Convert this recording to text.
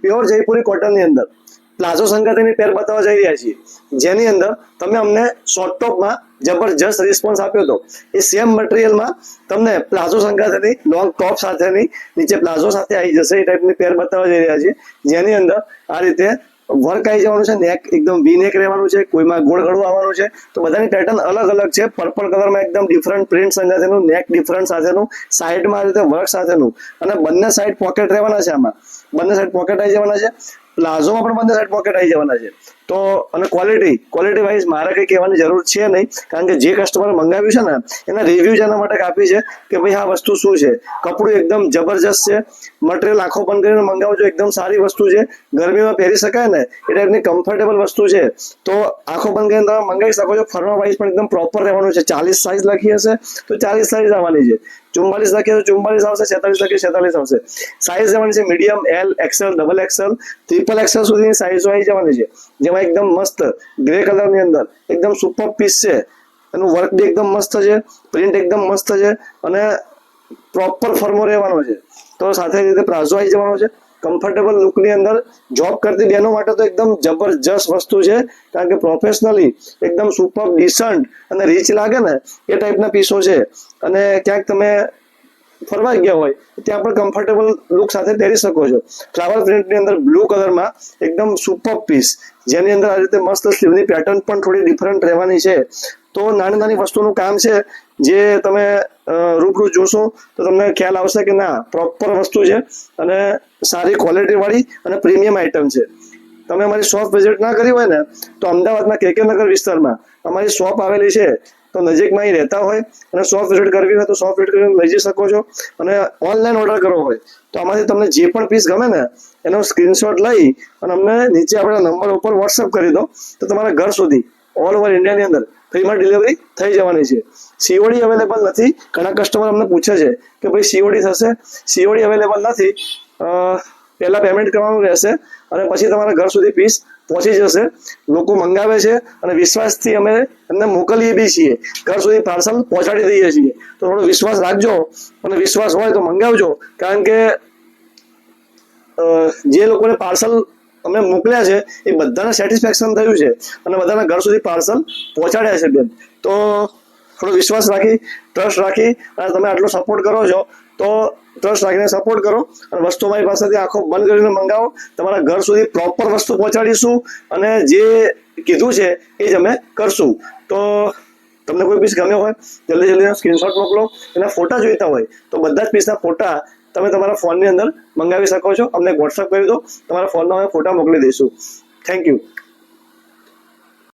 Pure Jaipuri કોટનની અંદર palazzo સંગાથેની પેર બતાવવા જઈ રહ્યા છીએ, જેની અંદર તમે અમને શોર્ટ ટોપમાં જબરજસ્ત રિસ્પોન્સ આપ્યો હતો. એ સેમ મટીરિયલમાં તમને પ્લાઝો સંગાથેની લોંગ ટોપ સાથેની નીચે પ્લાઝો સાથે આવી જશે એ ટાઈપની પેર બતાવવા જઈ રહ્યા છીએ, જેની અંદર આ રીતે વર્ક આવી જવાનું છે, નેક એકદમ વી નેક રહેવાનું છે, કોઈમાં ગોળ ગળું આવવાનું છે. તો બધાની પેટર્ન અલગ અલગ છે. પર્પલ કલરમાં એકદમ ડિફરન્ટ પ્રિન્ટ સંગાથેનું, નેક ડિફરન્ટ સાથેનું, સાઈડમાં આ રીતે વર્ક સાથેનું, અને બંને સાઈડ પોકેટ રહેવાના છે. આમાં બંને સાઈડ પોકેટ આવી જવાના છે. પ્લાઝોમાં પણ બંને સાઈડ પોકેટ આવી જવાના છે. તો અને ક્વોલિટી વાઇઝ મારે કંઈ કહેવાની જરૂર છે નહીં, કારણ કે જે કસ્ટમરે મંગાવ્યું છે ને એના રિવ્યુ જ એના માટે આપી છે કે ભાઈ આ વસ્તુ શું છે. કપડું એકદમ જબરજસ્ત છે, મટીરિયલ આંખો બંધ કરીને મંગાવજો, એકદમ સારી વસ્તુ છે, ગરમીમાં પહેરી શકાય ને એ ટાઈપની કમ્ફર્ટેબલ વસ્તુ છે. તો આંખો બંધ કરીને તમે મંગાવી શકો છો. ફરવા વાઇઝ પણ એકદમ પ્રોપર રહેવાનું છે. 40 સાઇઝ લખી હશે તો 40 સાઇઝ આવવાની છે, 44 લખી તો 44 આવશે, 46 લખી 46 આવશે. સાઇઝ જવાની છે medium, L, XL, double XL, triple XL સુધીની સાઇઝો આવી જવાની છે. જેમાં એકદમ મસ્ત ગ્રે કલરની અંદર એકદમ સુપર પીસ છે. એનું વર્ક બી એકદમ મસ્ત છે, પ્રિન્ટ એકદમ મસ્ત છે, અને પ્રોપર ફર્મો રહેવાનો છે. તો સાથે રીતે પ્લાઝો આવી જવાનો છે. કમ્ફર્ટેબલ લુકની અંદર જોબ કરતી બહેનો માટે તો એકદમ જબરજસ્ત વસ્તુ છે, કારણ કે પ્રોફેશનલી એકદમ સુપર ડિસન્ટ અને રીચ લાગે ને એ ટાઈપના પીસો છે. અને ક્યાંક તમે ફરવા ગયા હોય ત્યાં પણ કમ્ફર્ટેબલ લુક સાથે પહેરી શકો છો. ફ્લાવર પ્રિન્ટની અંદર બ્લુ કલરમાં એકદમ સુપર પીસ, જેની અંદર આ રીતે મસ્ત સ્લીવની પેટર્ન પણ થોડી ડિફરન્ટ રહેવાની છે. તો નાની નાની વસ્તુનું કામ છે, જે તમે રૂબરૂ જોશો તો તમને ખ્યાલ આવશે કે ના પ્રોપર વસ્તુ છે અને સારી ક્વોલિટી વાળી અને પ્રીમિયમ આઇટમ છે. તમે અમારી શોપ વિઝિટ ના કરી હોય ને તો અમદાવાદના કે નગર વિસ્તારમાં અમારી શોપ આવેલી છે. તો નજીકમાં અહીં રહેતા હોય અને શોપ વિઝિટ કરવી હોય તો શોપ વિઝિટ કરીને લઈ જઈ શકો છો. અને ઓનલાઈન ઓર્ડર કરવો હોય તો આમાંથી તમને જે પણ પીસ ગમે ને એનો સ્ક્રીનશોટ લઈ અને અમને નીચે આપણા નંબર ઉપર વોટ્સઅપ કરી દો, તો તમારા ઘર સુધી ઓલ ઓવર ઇન્ડિયાની અંદર ફ્રીમાં ડિલિવરી થઈ જવાની છે. સીઓડી અવેલેબલ નથી. ઘણા કસ્ટમર અમને પૂછે છે કે ભાઈ સીઓડી થશે? સીઓડી અવેલેબલ નથી. પહેલા પેમેન્ટ કરવાનું રહેશે અને પછી તમારા ઘર સુધી પીસ પહોંચી જશે. લોકો મંગાવે છે અને વિશ્વાસથી અમે એમને મોકલીએ બી છીએ, ઘર સુધી પાર્સલ પહોંચાડી દઈએ છીએ. તો થોડો વિશ્વાસ રાખજો અને વિશ્વાસ હોય તો મંગાવજો, કારણ કે જે લોકોને પાર્સલ અમે મોકલ્યા છે એ બધાને સેટિસ્ફેક્શન થયું છે અને બધાના ઘર સુધી પાર્સલ પહોંચાડ્યા છે બેન. તો થોડો વિશ્વાસ રાખી, ટ્રસ્ટ રાખી અને તમે આટલો સપોર્ટ કરો છો તો ટ્રસ્ટ રાખીને સપોર્ટ કરો અને વસ્તુ અમારી પાસેથી આંખો બંધ કરીને મંગાવો. તમારા ઘર સુધી પ્રોપર વસ્તુ પહોંચાડીશું અને જે કીધું છે એ જ અમે કરશું. તો તમને કોઈ પીસ ગમ્યો હોય જલ્દી સ્ક્રીનશોટ મોકલો. એના ફોટા જોઈતા હોય તો બધા જ પીસના ફોટા તમે તમારા ફોનની અંદર મંગાવી શકો છો. અમને વોટ્સઅપ કરી દો, તમારા ફોનમાં અમે ફોટા મોકલી દઈશું. Thank you.